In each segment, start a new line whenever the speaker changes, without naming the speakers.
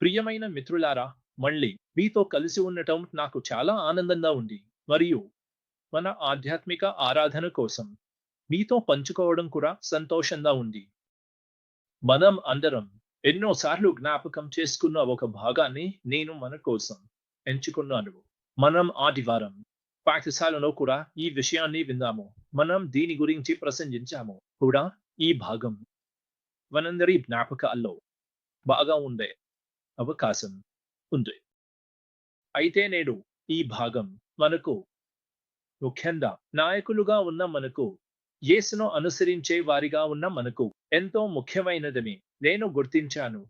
ప్రియమైన మిత్రులారా, మళ్ళీ మీతో కలిసి ఉండటం నాకు చాలా ఆనందంగా ఉంది. మరియు మన ఆధ్యాత్మిక ఆరాధన కోసం మీతో పంచుకోవడం కూడా సంతోషంగా ఉంది. మనం అందరం ఎన్నోసార్లు జ్ఞాపకం చేసుకున్న ఒక భాగాన్ని నేను మన కోసం ఎంచుకున్నాను. మనం ఆదివారం పాఠశాలలో కూడా ఈ విషయాన్ని విన్నాము. మనం దీని గురించి ప్రసంగించాము కూడా. ఈ భాగం మనందరి జ్ఞాపకాల్లో బాగా ఉండే అవకాశం ఉంది. అయితే నేడు ఈ భాగం మనకు, ముఖ్యంగా నాయకులుగా ఉన్న మనకు, యేసును అనుసరించే వారిగా ఉన్న మనకు ఎంతో ముఖ్యమైనదని నేను గుర్తించాను.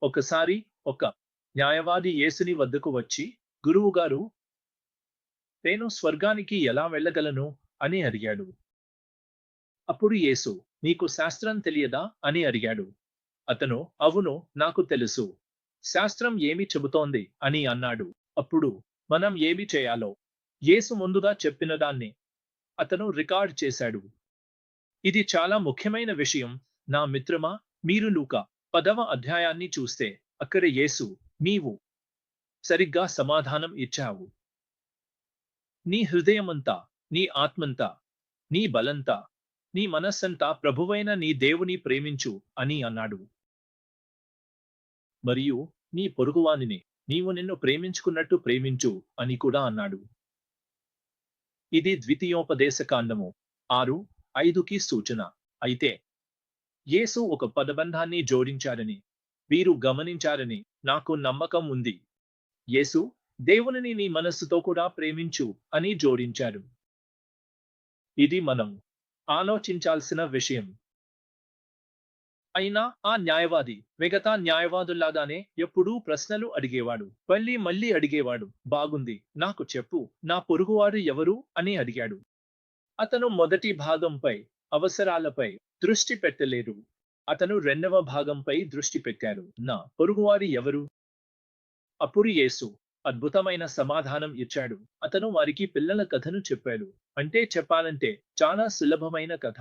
ఒకసారి ఒక న్యాయవాది యేసుని వద్దకు వచ్చి, గురువుగారు, నేను స్వర్గానికి ఎలా వెళ్ళగలను అని అడిగాడు. అప్పుడు యేసు, నీకు శాస్త్రం తెలియదా అని అడిగాడు. అతను, అవును, నాకు తెలుసు, శాస్త్రం ఏమి చెబుతోంది అని అన్నాడు. అప్పుడు మనం ఏమి చేయాలో యేసు ముందుగా చెప్పిన దాన్ని అతను రికార్డ్ చేశాడు. ఇది చాలా ముఖ్యమైన విషయం నా మిత్రమా. మీరు లూకా 10వ అధ్యాయాన్ని చూస్తే అక్కడ యేసు, నీవు సరిగ్గా సమాధానం ఇచ్చావు. నీ హృదయమంతా, నీ ఆత్మంతా, నీ బలంతా, నీ మనస్సంతా ప్రభువైన నీ దేవుని ప్రేమించు అని అన్నాడు. మరియు నీ పొరుగువానిని నీవు నిన్ను ప్రేమించుకున్నట్టు ప్రేమించు అని కూడా అన్నాడు. ఇది ద్వితీయోపదేశకాండము 6:5కి సూచన. అయితే యేసు ఒక పదబంధాన్ని జోడించారని వీరు గమనించారని నాకు నమ్మకం ఉంది. యేసు దేవునిని నీ మనస్సుతో కూడా ప్రేమించు అని జోడించారు. ఇది మనం ఆలోచించాల్సిన విషయం. అయినా ఆ న్యాయవాది మిగతా న్యాయవాదుల్లాగానే ఎప్పుడూ ప్రశ్నలు అడిగేవాడు. మళ్ళీ అడిగేవాడు. బాగుంది, నాకు చెప్పు, నా పొరుగువాడు ఎవరు అని అడిగాడు. అతను మొదటి భాగంపై, అవసరాలపై దృష్టి పెట్టలేరు. అతను రెండవ భాగంపై దృష్టి పెట్టారు. నా పొరుగువారి ఎవరు? అప్పుడు యేసు అద్భుతమైన సమాధానం ఇచ్చాడు. అతను వారికి పిల్లల కథను చెప్పాడు. అంటే చెప్పాలంటే చాలా సులభమైన కథ.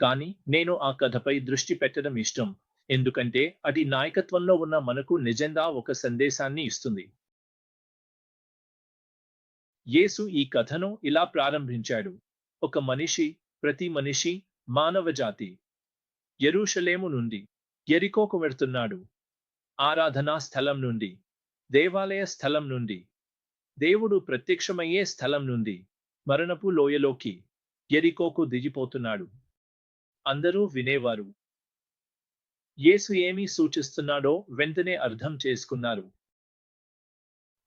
కానీ నేను ఆ కథపై దృష్టి పెట్టడం ఇష్టం. ఎందుకంటే అది నాయకత్వంలో ఉన్న మనకు నిజంగా ఒక సందేశాన్ని ఇస్తుంది. యేసు ఈ కథను ఇలా ప్రారంభించాడు. ఒక మనిషి, ప్రతి మనిషి, మానవజాతి యెరూషలేము నుండి యెరికోకు వెళ్తున్నాడు. ఆరాధనా స్థలం నుండి, దేవాలయ స్థలం నుండి, దేవుడు ప్రత్యక్షమయ్యే స్థలం నుండి మరణపు లోయలోకి యెరికోకు దిగిపోతున్నాడు. అందరూ వినేవారు. యేసు ఏమి సూచిస్తున్నాడో వెంటనే అర్థం చేసుకున్నారు.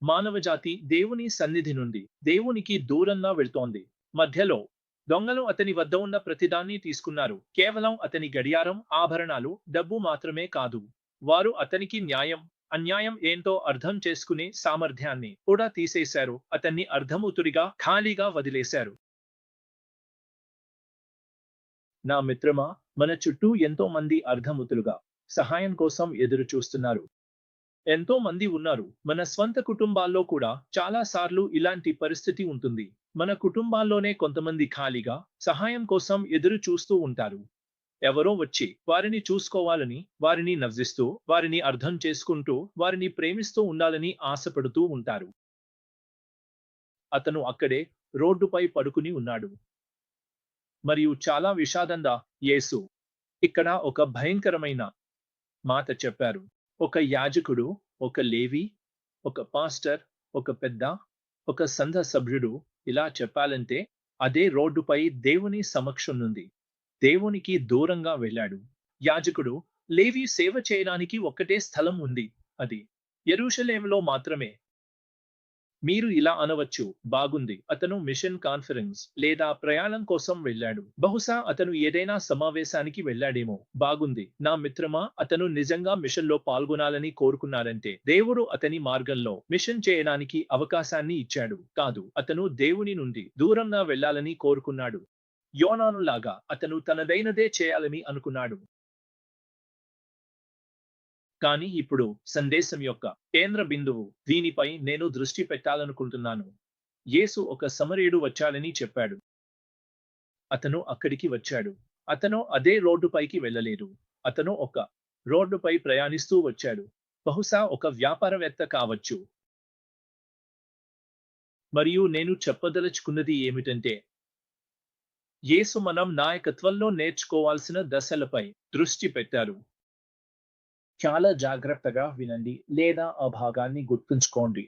మానవజాతి దేవుని సన్నిధి నుండి దేవునికి దూరంగా వెళ్తోంది. మధ్యలో దొంగలు అతని వద్ద ఉన్న ప్రతిదాన్ని తీసుకున్నారు. కేవలం అతని గడియారం, ఆభరణాలు, డబ్బు మాత్రమే కాదు. వారు అతనికి న్యాయం, అన్యాయం ఏంటో అర్థం చేసుకునే సామర్థ్యాన్ని కూడా తీసేశారు. అతన్ని అర్ధమూతుడిగా, ఖాళీగా వదిలేశారు. నా మిత్రమా, మన చుట్టూ ఎంతో మంది అర్ధమూతులుగా సహాయం కోసం ఎదురు చూస్తున్నారు. ఎంతో మంది ఉన్నారు. మన స్వంత కుటుంబాల్లో కూడా చాలా సార్లు ఇలాంటి పరిస్థితి ఉంటుంది. మన కుటుంబాల్లోనే కొంతమంది ఖాళీగా సహాయం కోసం ఎదురు చూస్తూ ఉంటారు. ఎవరో వచ్చి వారిని చూసుకోవాలని, వారిని నవ్విస్తూ, వారిని అర్థం చేసుకుంటూ, వారిని ప్రేమిస్తూ ఉండాలని ఆశపడుతూ ఉంటారు. అతను అక్కడే రోడ్డుపై పడుకుని ఉన్నాడు. మరియు చాలా విషాదంగా యేసు ఇక్కడ ఒక భయంకరమైన మాట చెప్పారు. ఒక యాజకుడు, ఒక లేవి, ఒక పాస్టర్, ఒక పెద్ద, ఒక సంఘ సభ్యుడు, ఇలా చెప్పాలంటే అదే రోడ్డుపై దేవుని సమక్షం నుండి దేవునికి దూరంగా వెళ్ళాడు. యాజకుడు, లేవి సేవ చేయడానికి ఒక్కటే స్థలం ఉంది. అది యెరూషలేములో మాత్రమే. మీరు ఇలా అనవచ్చు, బాగుంది, అతను మిషన్ కాన్ఫరెన్స్ లేదా ప్రయాణం కోసం వెళ్ళాడు. బహుశా అతను ఏదైనా సమావేశానికి వెళ్ళాడేమో. బాగుంది నా మిత్రమా, అతను నిజంగా మిషన్లో పాల్గొనాలని కోరుకున్నారంటే దేవుడు అతని మార్గంలో మిషన్ చేయడానికి అవకాశాన్ని ఇచ్చాడు. కాదు, అతను దేవుని నుండి దూరంగా వెళ్ళాలని కోరుకున్నాడు. యోనానులాగా అతను తనదైనదే చేయాలని అనుకున్నాడు. కానీ ఇప్పుడు సందేశం యొక్క కేంద్ర బిందువు, దీనిపై నేను దృష్టి పెట్టాలనుకుంటున్నాను. యేసు ఒక సమరయుడు వచ్చాడని చెప్పాడు. అతను అక్కడికి వచ్చాడు. అతను అదే రోడ్డుపైకి వెళ్ళలేదు. అతను ఒక రోడ్డుపై ప్రయాణిస్తూ వచ్చాడు. బహుశా ఒక వ్యాపారవేత్త కావచ్చు. మరియు నేను చెప్పదలుచుకున్నది ఏమిటంటే, యేసు మనం నాయకత్వంలో నేర్చుకోవాల్సిన దశలపై దృష్టి పెట్టారు. చాలా జాగ్రత్తగా వినండి లేదా ఆ భాగాన్ని గుర్తుంచుకోండి.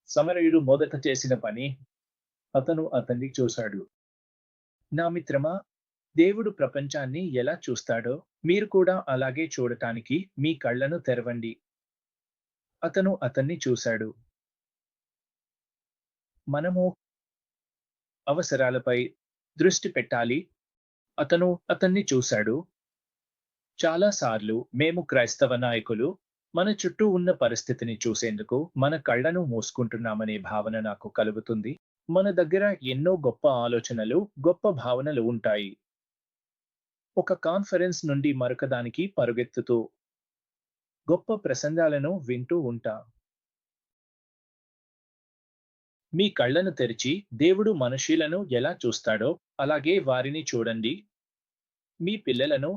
సమరయుడు మొదట చేసిన పని, అతను అతన్ని చూశాడు. నా మిత్రమా, దేవుడు ప్రపంచాన్ని ఎలా చూస్తాడో మీరు కూడా అలాగే చూడటానికి మీ కళ్ళను తెరవండి. అతను అతన్ని చూశాడు. మనము అవసరాలపై దృష్టి పెట్టాలి. అతను అతన్ని చూశాడు. చాలా సార్లు మేము క్రైస్తవ నాయకులు మన చుట్టూ ఉన్న పరిస్థితిని చూసేందుకు మన కళ్ళను మూసుకుంటున్నామనే భావన నాకు కలుగుతుంది. మన దగ్గర ఎన్నో గొప్ప ఆలోచనలు, గొప్ప భావనలు ఉంటాయి. ఒక కాన్ఫరెన్స్ నుండి మరొకదానికి పరుగెత్తుతూ గొప్ప ప్రసంగాలను వింటూ ఉంటాం. మీ కళ్ళను తెరిచి దేవుడు మనుషులను ఎలా చూస్తాడో అలాగే వారిని చూడండి. మీ పిల్లలను,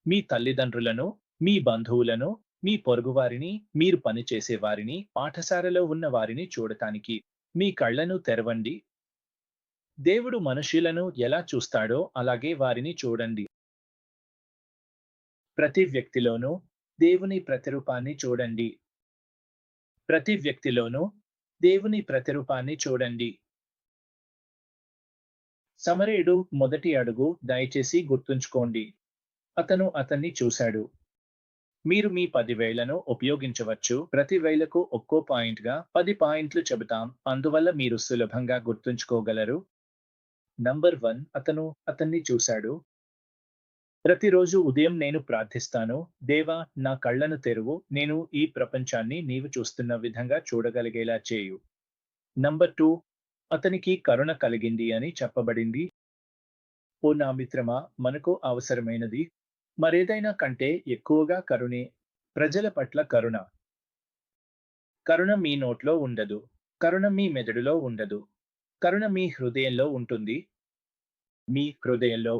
మీ తల్లిదండ్రులను, మీ బంధువులను, మీ పొరుగువారిని, మీరు పనిచేసే వారిని, పాఠశాలలో ఉన్న వారిని చూడటానికి మీ కళ్ళను తెరవండి. దేవుడు మనుషులను ఎలా చూస్తాడో అలాగే వారిని చూడండి. ప్రతి వ్యక్తిలోనూ దేవుని ప్రతిరూపాన్ని చూడండి. ప్రతి వ్యక్తిలోనూ దేవుని ప్రతిరూపాన్ని చూడండి. సమరయుడు మొదటి అడుగు దయచేసి గుర్తుంచుకోండి. అతను అతన్ని చూశాడు. మీరు మీ 10 వేళ్లను ఉపయోగించవచ్చు. ప్రతి వేళ్లకు ఒక్కో పాయింట్‌గా 10 పాయింట్లు చెబుతాం. అందువల్ల మీరు సులభంగా గుర్తుంచుకోగలరు. నంబర్ 1 అతను అతన్ని చూశాడు. ప్రతిరోజు ఉదయం నేను ప్రార్థిస్తాను. దేవా, నా కళ్ళను తెరువు. నేను ఈ ప్రపంచాన్ని నీవు చూస్తున్న విధంగా చూడగలిగేలా చేయు. నంబర్ 2 అతనికి కరుణ కలిగింది అని చెప్పబడింది. ఓ నా మిత్రమా, మనకు అవసరమైనది మరేదైనా కంటే ఎక్కువగా కరుణే. ప్రజల పట్ల కరుణ. కరుణ మీ నోట్లో ఉండదు. కరుణ మీ మెదడులో ఉండదు. కరుణ మీ హృదయంలో ఉంటుంది. మీ హృదయంలో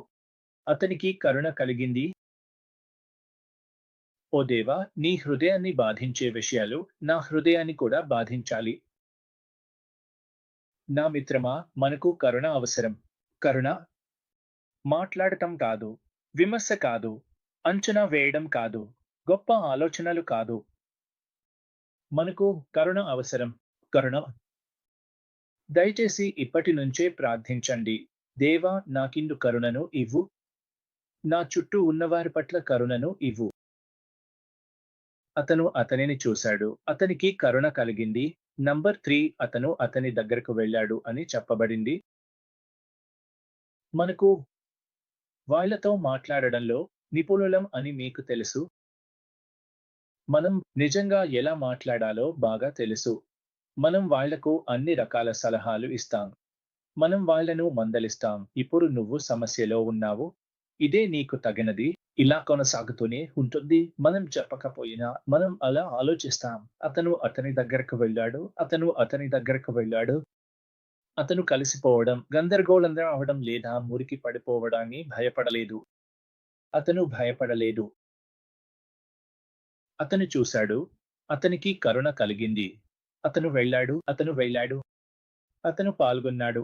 అతనికి కరుణ కలిగింది. ఓ దేవా, నీ హృదయాన్ని బాధించే విషయాలు నా హృదయాన్ని కూడా బాధించాలి. నా మిత్రమా, మనకు కరుణ అవసరం. కరుణ మాట్లాడటం కాదు, విమర్శ కాదు, అంచనా వేయడం కాదు, గొప్ప ఆలోచనలు కాదు. మనకు కరుణ అవసరం. కరుణ. దయచేసి ఇప్పటి నుంచే ప్రార్థించండి. దేవా, నాకిందు కరుణను ఇవ్వు. నా చుట్టూ ఉన్నవారి పట్ల కరుణను ఇవ్వు. అతను అతనిని చూశాడు. అతనికి కరుణ కలిగింది. నంబర్ 3 అతను అతని దగ్గరకు వెళ్ళాడు అని చెప్పబడింది. మనకు వాళ్ళతో మాట్లాడడంలో నిపుణులం అని మీకు తెలుసు. మనం నిజంగా ఎలా మాట్లాడాలో బాగా తెలుసు. మనం వాళ్లకు అన్ని రకాల సలహాలు ఇస్తాం. మనం వాళ్ళను మందలిస్తాం. ఇప్పుడు నువ్వు సమస్యలో ఉన్నావు. ఇదే నీకు తగినది. ఇలా కొనసాగుతూనే ఉంటుంది. మనం చెప్పకపోయినా మనం అలా ఆలోచిస్తాం. అతను అతని దగ్గరకు వెళ్ళాడు. అతను అతని దగ్గరకు వెళ్ళాడు. అతను కలిసిపోవడం, గందరగోళంగా అవడం లేదా మురికి పడిపోవడాన్ని భయపడలేదు. అతను భయపడలేదు. అతను చూశాడు. అతనికి కరుణ కలిగింది. అతను వెళ్ళాడు. అతను వెళ్ళాడు. అతను పాల్గొన్నాడు.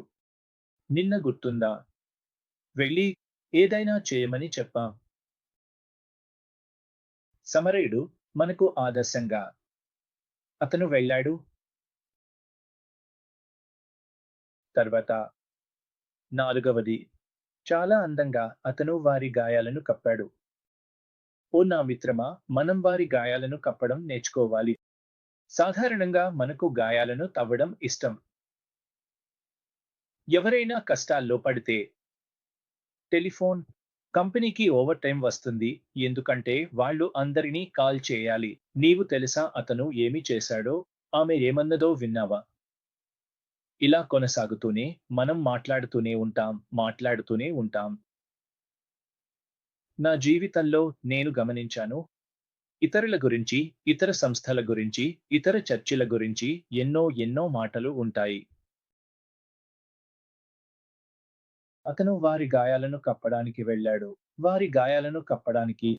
నిన్న గుర్తుందా? వెళ్ళి ఏదైనా చేయమని చెప్పాం. సమరయుడు మనకు ఆదర్శంగా. అతను వెళ్ళాడు. తర్వాత 4వది చాలా అందంగా అతను వారి గాయాలను కప్పాడు. ఓ నా మిత్రమా, మనం వారి గాయాలను కప్పడం నేర్చుకోవాలి. సాధారణంగా మనకు గాయాలను తవ్వడం ఇష్టం. ఎవరైనా కష్టాల్లో పడితే టెలిఫోన్ కంపెనీకి ఓవర్ టైం వస్తుంది. ఎందుకంటే వాళ్ళు అందరినీ కాల్ చేయాలి. నీవు తెలుసా అతను ఏమి చేశాడో? ఆమె ఏమన్నదో విన్నావా? ఇలా కొనసాగుతూనే మనం మాట్లాడుతూనే ఉంటాం. నా జీవితంలో నేను గమనించాను. ఇతరుల గురించి, ఇతర సంస్థల గురించి, ఇతర చర్చిల గురించి ఎన్నో మాటలు ఉంటాయి. అతను వారి గాయాలను కప్పడానికి వెళ్ళాడు. వారి గాయాలను కప్పడానికి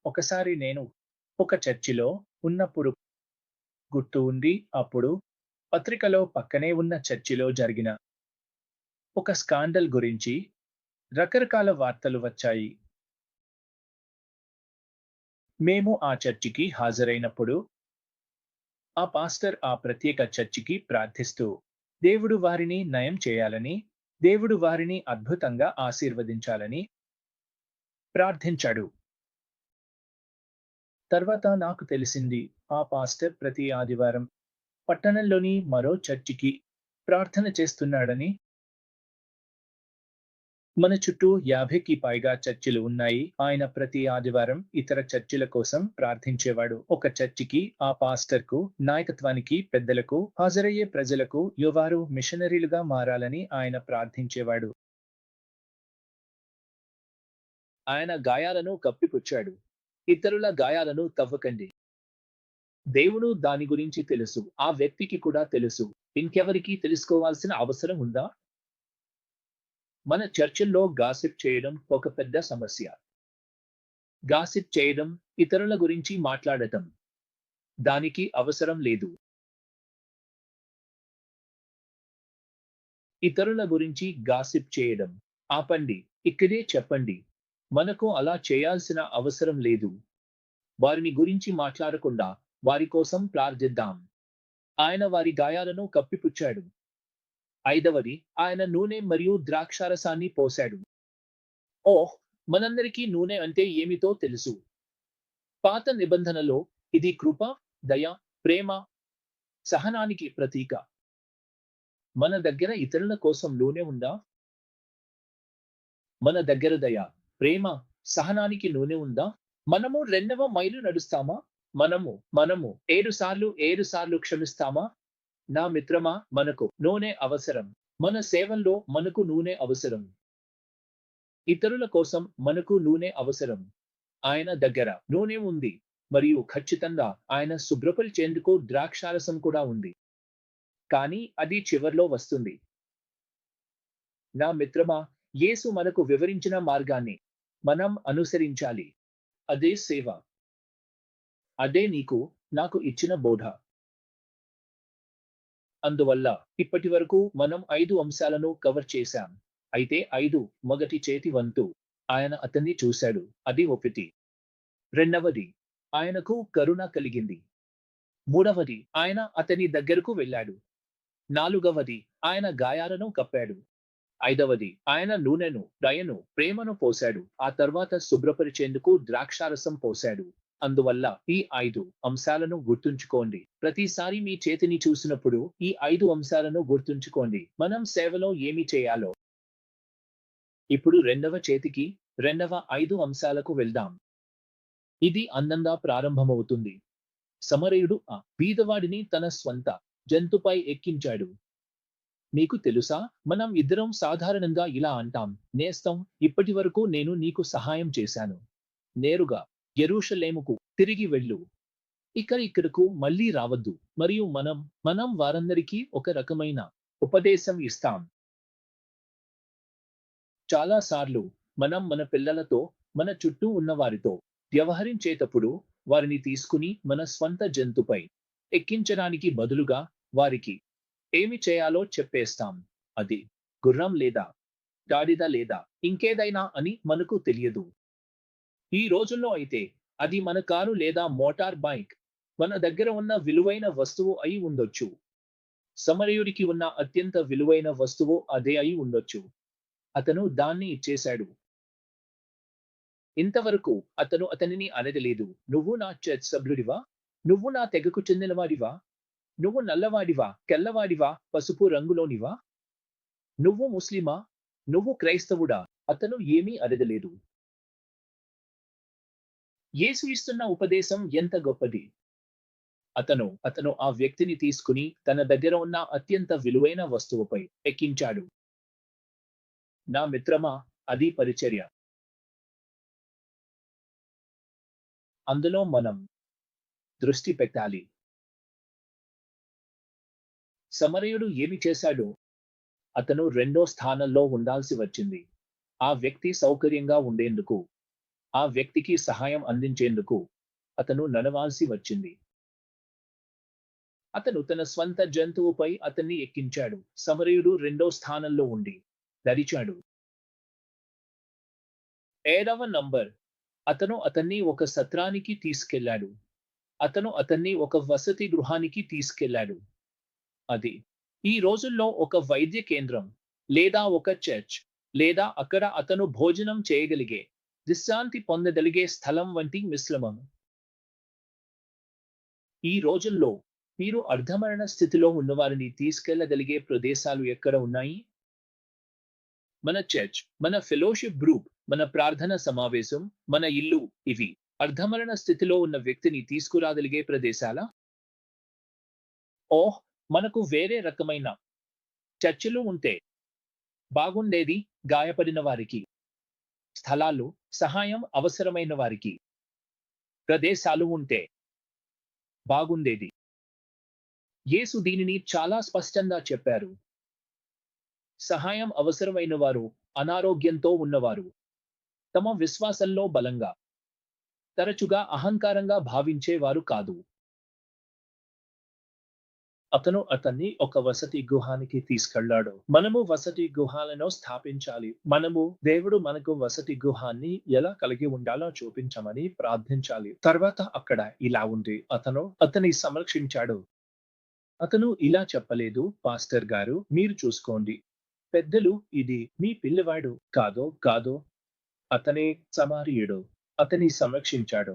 ఒకసారి నేను ఒక చర్చిలో ఉన్నప్పుడు గుర్తు ఉంది. అప్పుడు పత్రికలో పక్కనే ఉన్న చర్చిలో జరిగిన ఒక స్కాండల్ గురించి రకరకాల వార్తలు వచ్చాయి. మేము ఆ చర్చికి హాజరైనప్పుడు ఆ పాస్టర్ ఆ ప్రత్యేక చర్చికి ప్రార్థిస్తూ దేవుడు వారిని నయం చేయాలని, దేవుడు వారిని అద్భుతంగా ఆశీర్వదించాలని ప్రార్థించాడు. తర్వాత నాకు తెలిసింది ఆ పాస్టర్ ప్రతి ఆదివారం పట్టణంలోని మరో చర్చికి ప్రార్థన చేస్తున్నాడని. మన చుట్టూ 50కి పైగా చర్చిలు ఉన్నాయి. ఆయన ప్రతి ఆదివారం ఇతర చర్చిల కోసం ప్రార్థించేవాడు. ఒక చర్చికి, ఆ పాస్టర్కు, నాయకత్వానికి, పెద్దలకు, హాజరయ్యే ప్రజలకు యువారు మిషనరీలుగా మారాలని ఆయన ప్రార్థించేవాడు. ఆయన గాయాలను కప్పిపుచ్చాడు. ఇతరుల గాయాలను తవ్వకండి. దేవుడు దాని గురించి తెలుసు. ఆ వ్యక్తికి కూడా తెలుసు. ఇంకెవరికీ తెలుసుకోవాల్సిన అవసరం ఉందా? మన చర్చిల్లో గాసిప్ చేయడం ఒక పెద్ద సమస్య. గాసిప్ చేయడం, ఇతరుల గురించి మాట్లాడటం. దానికి అవసరం లేదు. ఇతరుల గురించి గాసిప్ చేయడం ఆపండి. ఇక్కడే చెప్పండి. మనకు అలా చేయాల్సిన అవసరం లేదు. వారిని గురించి మాట్లాడకుండా వారి కోసం ప్రార్థిద్దాం. ఆయన వారి గాయాలను కప్పిపుచ్చాడు. ఐదవది, ఆయన నూనె మరియు ద్రాక్షారసాన్ని పోశాడు. ఓహ్! మనందరికీ నూనె అంటే ఏమిటో తెలుసు. పాత నిబంధనలో ఇది కృప, దయ, ప్రేమ, సహనానికి ప్రతీక. మన దగ్గర ఇతరుల కోసం నూనె ఉందా? మన దగ్గర దయ, ప్రేమ, సహనానికి నూనె ఉందా? మనము రెండవ మైలు నడుస్తామా? మనము 7 సార్లు క్షమిస్తామా? నా మిత్రమా, మనకు నూనె అవసరం. మన సేవల్లో మనకు నూనె అవసరం. ఇతరుల కోసం మనకు నూనె అవసరం. ఆయన దగ్గర నూనె ఉంది మరియు ఖచ్చితంగా ఆయన శుభ్రపరిచేందుకు ద్రాక్షారసం కూడా ఉంది. కానీ అది చివర్లో వస్తుంది. నా మిత్రమా, యేసు మనకు వివరించిన మార్గాన్ని మనం అనుసరించాలి. అదే సేవ. అదే నీకు, నాకు ఇచ్చిన బోధ. అందువల్ల ఇప్పటివరకు మనం 5 అంశాలను కవర్ చేశాం. అయితే 5 మొదటి చేతి వంతు. ఆయన అతన్ని చూశాడు. అది ఒకటి. రెండవది, ఆయనకు కరుణ కలిగింది. మూడవది, ఆయన అతని దగ్గరకు వెళ్ళాడు. నాలుగవది, ఆయన గాయాలను కప్పాడు. ఐదవది, ఆయన నూనెను, దయను, ప్రేమను పోశాడు. ఆ తర్వాత శుభ్రపరిచేందుకు ద్రాక్షారసం పోశాడు. అందువల్ల ఈ 5 అంశాలను గుర్తుంచుకోండి. ప్రతిసారి మీ చేతిని చూసినప్పుడు ఈ 5 అంశాలను గుర్తుంచుకోండి. మనం సేవలో ఏమి చేయాలో. ఇప్పుడు రెండవ చేతికి, రెండవ 5 అంశాలకు వెళ్దాం. ఇది అందంగా ప్రారంభమవుతుంది. సమరయుడు ఆ బీదవాడిని తన స్వంత జంతుపై ఎక్కించాడు. మీకు తెలుసా, మనం ఇద్దరం సాధారణంగా ఇలా అంటాం, నేస్తం, ఇప్పటివరకు నేను నీకు సహాయం చేశాను. నేరుగా యెరూషలేముకు తిరిగి వెళ్ళు. ఇక్కడకు మళ్ళీ రావద్దు. మరియు మనం వారందరికీ ఒక రకమైన ఉపదేశం ఇస్తాం. చాలా సార్లు మనం మన పిల్లలతో, మన చుట్టూ ఉన్న వారితో వ్యవహరించేటప్పుడు వారిని తీసుకుని మన స్వంత జంతుపై ఎక్కించడానికి బదులుగా వారికి ఏమి చేయాలో చెప్పేస్తాం. అది గుర్రం లేదా గాడిద లేదా ఇంకేదైనా అని మనకు తెలియదు. ఈ రోజుల్లో అయితే అది మన కారు లేదా మోటార్ బైక్. మన దగ్గర ఉన్న విలువైన వస్తువు అయి ఉండొచ్చు. సమరయుడికి ఉన్న అత్యంత విలువైన వస్తువు అదే అయి ఉండొచ్చు. అతను దాన్ని ఇచ్చేశాడు. ఇంతవరకు అతను అతనిని అనగలేదు, నువ్వు నా చర్చ్ సభ్యుడివా? నువ్వు నా తెగకు చెందినవాడివా? నువ్వు నల్లవాడివా, తెల్లవాడివా, పసుపు రంగులోనివా? నువ్వు ముస్లిమా? నువ్వు క్రైస్తవుడా? అతను ఏమీ అడగలేదు. యేసు ఇస్తున్న ఉపదేశం ఎంత గొప్పది. అతను ఆ వ్యక్తిని తీసుకుని తన దగ్గర ఉన్న అత్యంత విలువైన వస్తువుపై ఎక్కించాడు. నా మిత్రమా, అది పరిచర్య. అందులో మనం దృష్టి పెట్టాలి. సమరయుడు ఏమి చేశాడు? అతను రెండో స్థానంలో ఉండాల్సి వచ్చింది. ఆ వ్యక్తి సౌకర్యంగా ఉండేందుకు ఆ వ్యక్తికి సహాయం అందించేందుకు అతను నడవాల్సి వచ్చింది. అతను తన స్వంత జంతువుపై అతన్ని ఎక్కించాడు. సమరయుడు రెండో స్థానంలో ఉండి నడిచాడు. 7వ నంబర్. అతను అతన్ని ఒక సత్రానికి తీసుకెళ్లాడు. అతను అతన్ని ఒక వసతి గృహానికి తీసుకెళ్లాడు. అది ఈ రోజుల్లో ఒక వైద్య కేంద్రం, లేదా ఒక చర్చ్, లేదా అక్కడ అతను భోజనం చేయగలిగే, విశ్రాంతి పొందగలిగే స్థలం వంటి మిశ్రమం. ఈ రోజుల్లో మీరు అర్ధమరణ స్థితిలో ఉన్నవారిని తీసుకెళ్లగలిగే ప్రదేశాలు ఎక్కడ ఉన్నాయి? మన చర్చ్, మన ఫెలోషిప్ గ్రూప్, మన ప్రార్థన సమావేశం, మన ఇల్లు, ఇవి అర్ధమరణ స్థితిలో ఉన్న వ్యక్తిని తీసుకురాగలిగే ప్రదేశాలా? ఓహ్, మనకు వేరే రకమైన చర్చలు ఉంటే బాగుండేది. గాయపడిన వారికి స్థలాలు, సహాయం అవసరమైన వారికి ప్రదేశాలు ఉంటే బాగుండేది. యేసు దీనిని చాలా స్పష్టంగా చెప్పారు. సహాయం అవసరమైన వారు అనారోగ్యంతో ఉన్నవారు, తమ విశ్వాసంలో బలంగా, తరచుగా అహంకారంగా భావించేవారు కాదు. అతను అతన్ని ఒక వసతి గృహానికి తీసుకెళ్లాడు. మనము వసతి గృహాలను స్థాపించాలి. దేవుడు మనకు వసతి గృహాన్ని ఎలా కలిగి ఉండాలో చూపించమని ప్రార్థించాలి. తర్వాత అక్కడ ఇలా ఉంది. అతను అతన్ని సంరక్షించాడు. అతను ఇలా చెప్పలేదు, పాస్టర్ గారు మీరు చూసుకోండి. పెద్దలు, ఇది మీ పిల్లవాడు కాదు. అతనే సమారీయుడు. అతని సంరక్షించాడు.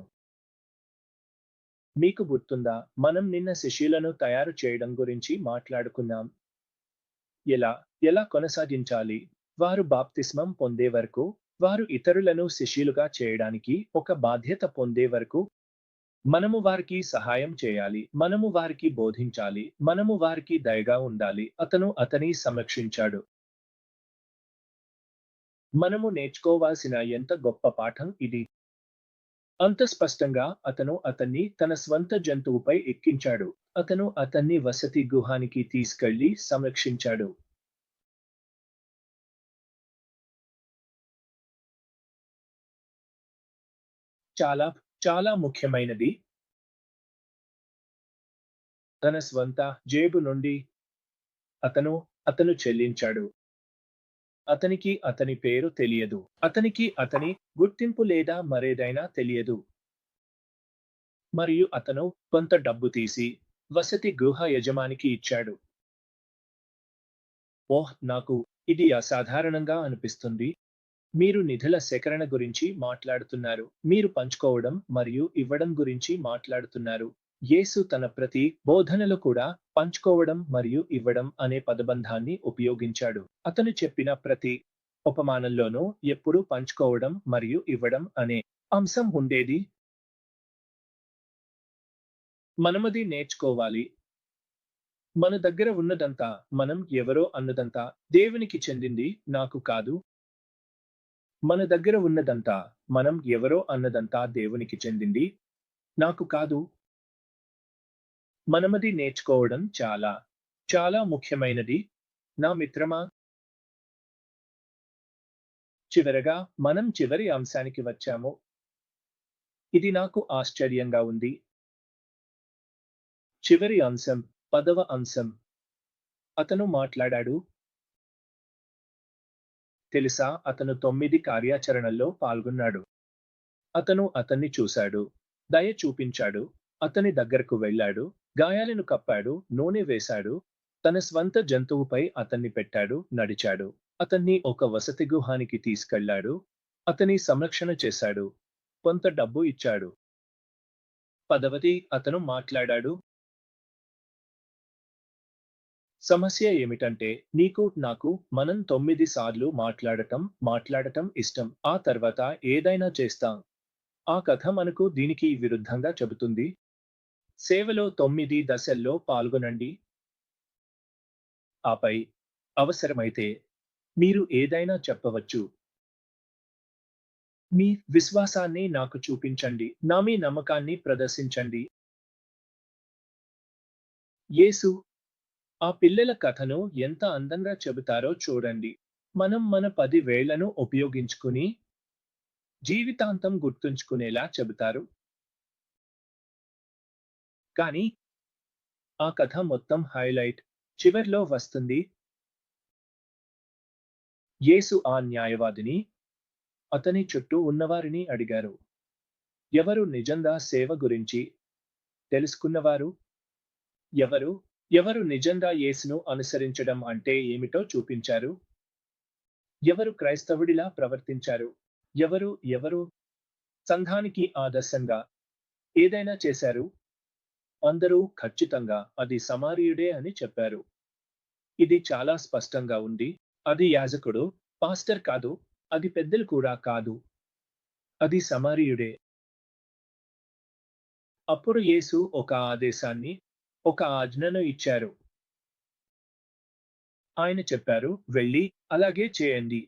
మీకు గుర్తుందా, మనం నిన్న శిష్యులను తయారు చేయడం గురించి మాట్లాడుకున్నాం. ఎలా కొనసాగించాలి? వారు బాప్తిస్మం పొందే వరకు, వారు ఇతరులను శిష్యులుగా చేయడానికి ఒక బాధ్యత పొందే వరకు మనము వారికి సహాయం చేయాలి. మనము వారికి బోధించాలి. మనము వారికి దయగా ఉండాలి. అతను అతని సంరక్షించాడు. మనము నేర్చుకోవాల్సిన ఎంత గొప్ప పాఠం ఇది! అంత స్పష్టంగా అతను అతన్ని తన స్వంత జంతువుపై ఎక్కించాడు. అతను అతన్ని వసతి గృహానికి తీసుకెళ్లి సంరక్షించాడు. చాలా చాలా ముఖ్యమైనది. తన స్వంత జేబు నుండి అతను అతను చెల్లించాడు. అతనికి అతని పేరు తెలియదు. అతనికి అతని గుర్తింపు లేదా మరేదైనా తెలియదు. మరియు అతను కొంత డబ్బు తీసి వసతి గృహ యజమానికి ఇచ్చాడు. ఓహ్, నాకు ఇది అసాధారణంగా అనిపిస్తుంది. మీరు నిధుల సేకరణ గురించి మాట్లాడుతున్నారు. మీరు పంచుకోవడం మరియు ఇవ్వడం గురించి మాట్లాడుతున్నారు. యేసు తన ప్రతి బోధనలో కూడా పంచుకోవడం మరియు ఇవ్వడం అనే పదబంధాన్ని ఉపయోగించాడు. అతను చెప్పిన ప్రతి ఉపమానంలోనూ ఎప్పుడూ పంచుకోవడం మరియు ఇవ్వడం అనే అంశం ఉండేది. మనమది నేర్చుకోవాలి. మన దగ్గర ఉన్నదంతా, మనం ఎవరో అన్నదంతా దేవునికి చెందింది, నాకు కాదు. మన దగ్గర ఉన్నదంతా, మనం ఎవరో అన్నదంతా దేవునికి చెందింది, నాకు కాదు. మనమది నేర్చుకోవడం చాలా చాలా ముఖ్యమైనది. నా మిత్రమా, చివరగా మనం చివరి అంశానికి వచ్చాము. ఇది నాకు ఆశ్చర్యంగా ఉంది. చివరి అంశం, 10వ అంశం. అతను మాట్లాడాడు. తెలుసా, అతను 9 కార్యాచరణల్లో పాల్గొన్నాడు. అతను అతన్ని చూశాడు, దయ చూపించాడు, అతని దగ్గరకు వెళ్ళాడు, గాయాలను కప్పాడు, నూనె వేశాడు, తన స్వంత జంతువుపై అతన్ని పెట్టాడు, నడిచాడు, అతన్ని ఒక వసతి గృహానికి తీసుకెళ్లాడు, అతని సంరక్షణ చేశాడు, కొంత డబ్బు ఇచ్చాడు. 10వది, అతను మాట్లాడాడు. సమస్య ఏమిటంటే, నీకు నాకు మనం 9 సార్లు మాట్లాడటం ఇష్టం. ఆ తర్వాత ఏదైనా చేస్తాం. ఆ కథ మనకు దీనికి విరుద్ధంగా చెబుతుంది. సేవలో 9 దశల్లో పాల్గొనండి. ఆపై అవసరమైతే మీరు ఏదైనా చెప్పవచ్చు. మీ విశ్వాసాన్ని నాకు చూపించండి. మీ నమ్మకాన్ని ప్రదర్శించండి. యేసు ఆ పిల్లల కథను ఎంత అందంగా చెబుతారో చూడండి. మనం మన 10 వేళ్లను ఉపయోగించుకుని జీవితాంతం గుర్తుంచుకునేలా చెబుతారు. కానీ ఆ కథ మొత్తం హైలైట్ చివర్లో వస్తుంది. యేసు ఆ న్యాయవాదిని, అతని చుట్టూ ఉన్నవారిని అడిగారు. ఎవరు నిజంగా సేవ గురించి తెలుసుకున్నవారు? ఎవరు? ఎవరు నిజంగా యేసును అనుసరించడం అంటే ఏమిటో చూపించారు? ఎవరు క్రైస్తవుడిలా ప్రవర్తించారు? ఎవరు ఎవరు సంఘానికి ఆదర్శంగా ఏదైనా చేశారు? అందరూ ఖచ్చితంగా అది సమారీయుడే అని చెప్పారు. ఇది చాలా స్పష్టంగా ఉంది. అది యాజకుడు, పాస్టర్ కాదు. అది పెద్దలు కూడా కాదు. అది సమారీయుడే. అప్పుడు యేసు ఒక ఆదేశాన్ని, ఒక ఆజ్ఞను ఇచ్చారు. ఆయన చెప్పారు, వెళ్ళి అలాగే చేయండి.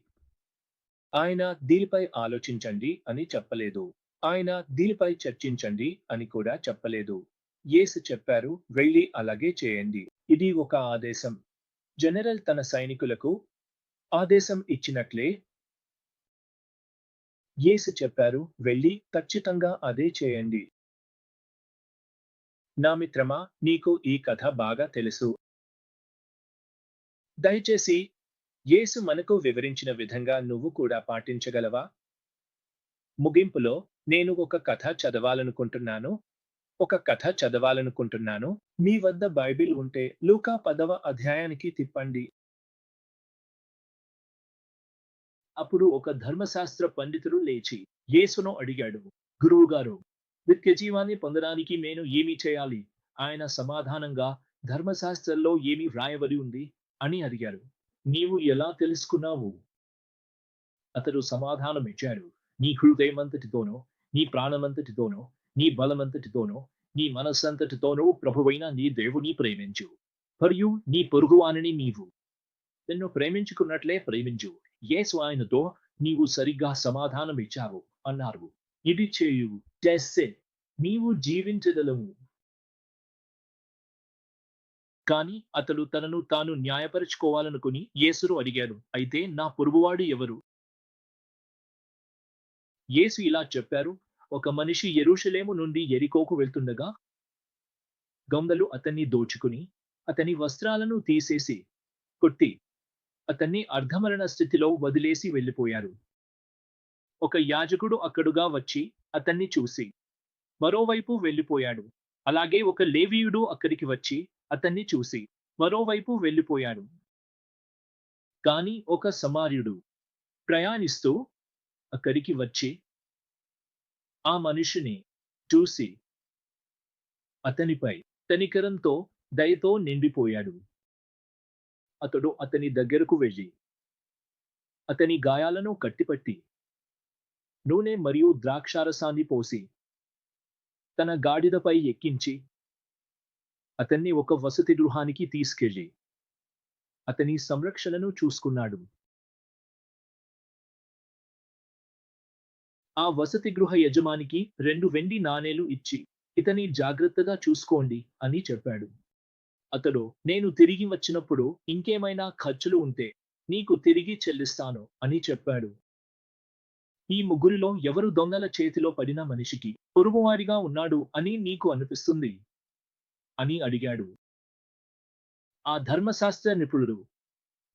ఆయన దీనిపై ఆలోచించండి అని చెప్పలేదు. ఆయన దీనిపై చర్చించండి అని కూడా చెప్పలేదు. యేసు చెప్పారు, వెళ్ళి అలాగే చేయండి. ఇది ఒక ఆదేశం. జనరల్ తన సైనికులకు ఆదేశం ఇచ్చినట్లే యేసు చెప్పారు, వెళ్ళి ఖచ్చితంగా అదే చేయండి. నా మిత్రమా, నీకు ఈ కథ బాగా తెలుసు. దయచేసి యేసు మనకు వివరించిన విధంగా నువ్వు కూడా పాటించగలవా? ముగింపులో నేను ఒక కథ చదవాలనుకుంటున్నాను. మీ వద్ద బైబిల్ ఉంటే లూకా 10వ అధ్యాయానికి తిప్పండి. అప్పుడు ఒక ధర్మశాస్త్ర పండితుడు లేచి యేసును అడిగాడు, గురువుగారు, నిత్య జీవాన్ని పొందడానికి నేను ఏమి చేయాలి? ఆయన సమాధానంగా, ధర్మశాస్త్రంలో ఏమి వ్రాయబడి ఉంది అని అడిగారు. నీవు ఎలా తెలుసుకున్నావు? అతడు సమాధానమిచ్చాడు, నీ హృదయమంతటితోనూ, నీ ప్రాణమంతటితోనూ, నీ బలమంతటితోనూ, నీ మనస్సంతటితోనూ ప్రభువైన నీ దేవుని ప్రేమించు. మరియు నీ పొరుగువానిని నీవు నిన్ను ప్రేమించుకున్నట్లే ప్రేమించు. యేసు ఆయనతో, నీవు సరిగ్గా సమాధానమిచ్చావు అన్నారు. ఇది చేయు, చేస్తే నీవు జీవించగలవు. కాని అతడు తనను తాను న్యాయపరుచుకోవాలనుకుని యేసును అడిగాడు, అయితే నా పొరుగువాడు ఎవరు? యేసు ఇలా చెప్పారు, ఒక మనిషి యెరూషలేము నుండి యెరికోకు వెళ్తుండగా దొంగలు అతన్ని దోచుకుని, అతని వస్త్రాలను తీసేసి, కొట్టి, అతన్ని అర్ధమరణ స్థితిలో వదిలేసి వెళ్ళిపోయారు. ఒక యాజకుడు అక్కడుగా వచ్చి అతన్ని చూసి మరోవైపు వెళ్ళిపోయాడు. అలాగే ఒక లేవీయుడు అక్కడికి వచ్చి అతన్ని చూసి మరోవైపు వెళ్ళిపోయాడు. కాని ఒక సమార్యుడు ప్రయాణిస్తూ అక్కడికి వచ్చి ఆ మనిషిని చూసి అతనిపై కనికరంతో, దయతో నిండిపోయాడు. అతడు అతని దగ్గరకు వెళ్ళి అతని గాయాలను కట్టిపట్టి నూనె మరియు ద్రాక్షారసాన్ని పోసి తన గాడిదపై ఎక్కించి అతన్ని ఒక వసతి గృహానికి తీసుకెళ్ళి అతని సంరక్షణను చూసుకున్నాడు. ఆ వసతి గృహ యజమానికి 2 వెండి నాణేలు ఇచ్చి, ఇతని జాగ్రత్తగా చూసుకోండి అని చెప్పాడు. అతడు, నేను తిరిగి వచ్చినప్పుడు ఇంకేమైనా ఖర్చులు ఉంటే నీకు తిరిగి చెల్లిస్తాను అని చెప్పాడు. ఈ ముగ్గురిలో ఎవరు దొంగల చేతిలో పడిన మనిషికి పొరుగువారిగా ఉన్నాడు అని నీకు అనిపిస్తుంది అని అడిగాడు. ఆ ధర్మశాస్త్ర నిపుణుడు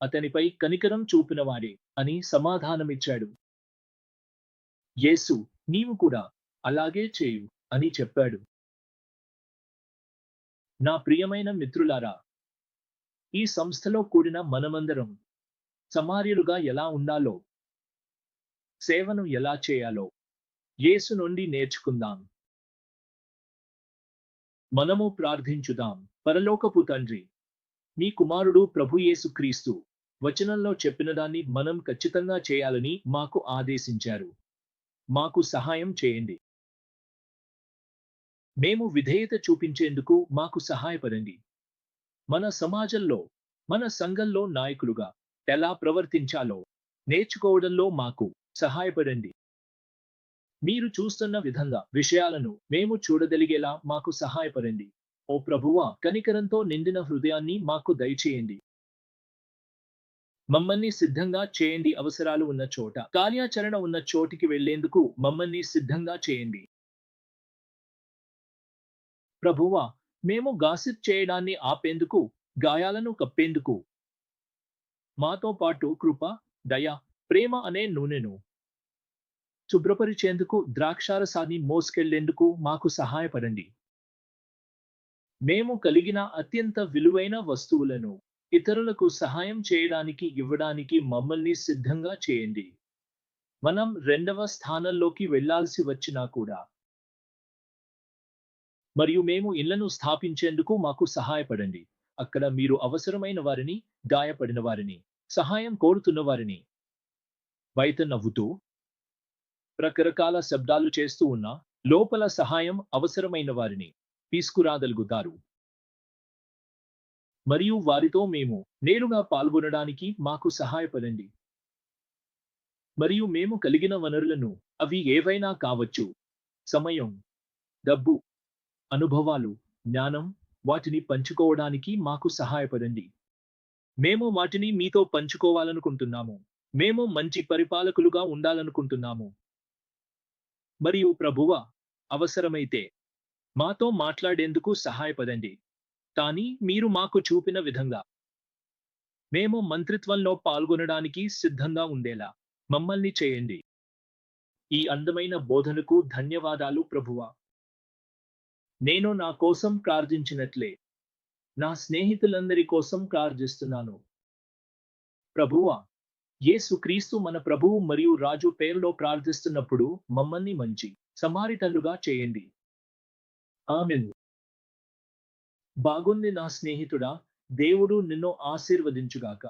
అతనిపై కనికరం చూపినవాడే అని సమాధానమిచ్చాడు. యేసు, నీవు కూడా అలాగే చేయు అని చెప్పాడు. నా ప్రియమైన మిత్రులారా, ఈ సంస్థలో కూడిన మనమందరం సమార్యులుగా ఎలా ఉండాలో, సేవను ఎలా చేయాలో యేసు నుండి నేర్చుకుందాం. మనము ప్రార్థించుదాం. పరలోకపు తండ్రి, నీ కుమారుడు ప్రభు యేసుక్రీస్తు వచనంలో చెప్పినదాన్ని మనం ఖచ్చితంగా చేయాలని మాకు ఆదేశించారు. మాకు సహాయం చేయండి. మేము విధేయత చూపించేందుకు మాకు సహాయపడండి. మన సమాజంలో, మన సంఘంలో నాయకులుగా ఎలా ప్రవర్తించాలో నేర్చుకోవడంలో మాకు సహాయపడండి. మీరు చూస్తున్న విధంగా విషయాలను మేము చూడగలిగేలా మాకు సహాయపడండి. ఓ ప్రభువా, కనికరంతో నిండిన హృదయాన్ని మాకు దయచేయండి. మమ్మల్ని సిద్ధంగా చేయండి. అవసరాలు ఉన్న చోట, కార్యాచరణ ఉన్న చోటికి వెళ్లేందుకు మమ్మల్ని సిద్ధంగా చేయండి. ప్రభువా, మేము గాసిప్ చేయడాన్ని ఆపేందుకు, గాయాలను కప్పేందుకు మాతో పాటు కృప, దయ, ప్రేమ అనే నూనెను శుభ్రపరిచేందుకు, ద్రాక్షారసాన్ని మోసుకెళ్లేందుకు మాకు సహాయపడండి. మేము కలిగిన అత్యంత విలువైన వస్తువులను ఇతరులకు సహాయం చేయడానికి ఇవ్వడానికి మమ్మల్ని సిద్ధంగా చేయండి. మనం రెండవ స్థానంలోకి వెళ్ళాల్సి వచ్చినా కూడా, మరియు మేము ఇళ్లను స్థాపించేందుకు మాకు సహాయపడండి. అక్కడ మీరు అవసరమైన వారిని, గాయపడిన వారిని, సహాయం కోరుతున్న వారిని, బయట నవ్వుతూ రకరకాల శబ్దాలు చేస్తూ ఉన్న లోపల సహాయం అవసరమైన వారిని తీసుకురాగలుగుతారు. మరియు వారితో మేము నేరుగా పాల్గొనడానికి మాకు సహాయపడండి. మరియు మేము కలిగిన వనరులను, అవి ఏవైనా కావచ్చు, సమయం, డబ్బు, అనుభవాలు, జ్ఞానం, వాటిని పంచుకోవడానికి మాకు సహాయపడండి. మేము వాటిని మీతో పంచుకోవాలనుకుంటున్నాము. మేము మంచి పరిపాలకులుగా ఉండాలనుకుంటున్నాము. మరియు ప్రభువా, అవసరమైతే మాతో మాట్లాడేందుకు సహాయపడండి. కానీ మీరు మాకు చూపిన విధంగా మేము మంత్రిత్వంలో పాల్గొనడానికి సిద్ధంగా ఉండేలా మమ్మల్ని చేయండి. ఈ అందమైన బోధనకు ధన్యవాదాలు ప్రభువా. నేను నా కోసం ప్రార్థించినట్లే నా స్నేహితులందరి కోసం ప్రార్థిస్తున్నాను. ప్రభువా, యేసుక్రీస్తు మన ప్రభువు మరియు రాజు పేరులో ప్రార్థిస్తున్నప్పుడు మమ్మల్ని మంచి సమారిటలుగా చేయండి. ఆమేన్. బాగుంది నా స్నేహితుడా, దేవుడు నిన్ను ఆశీర్వదించుగాక.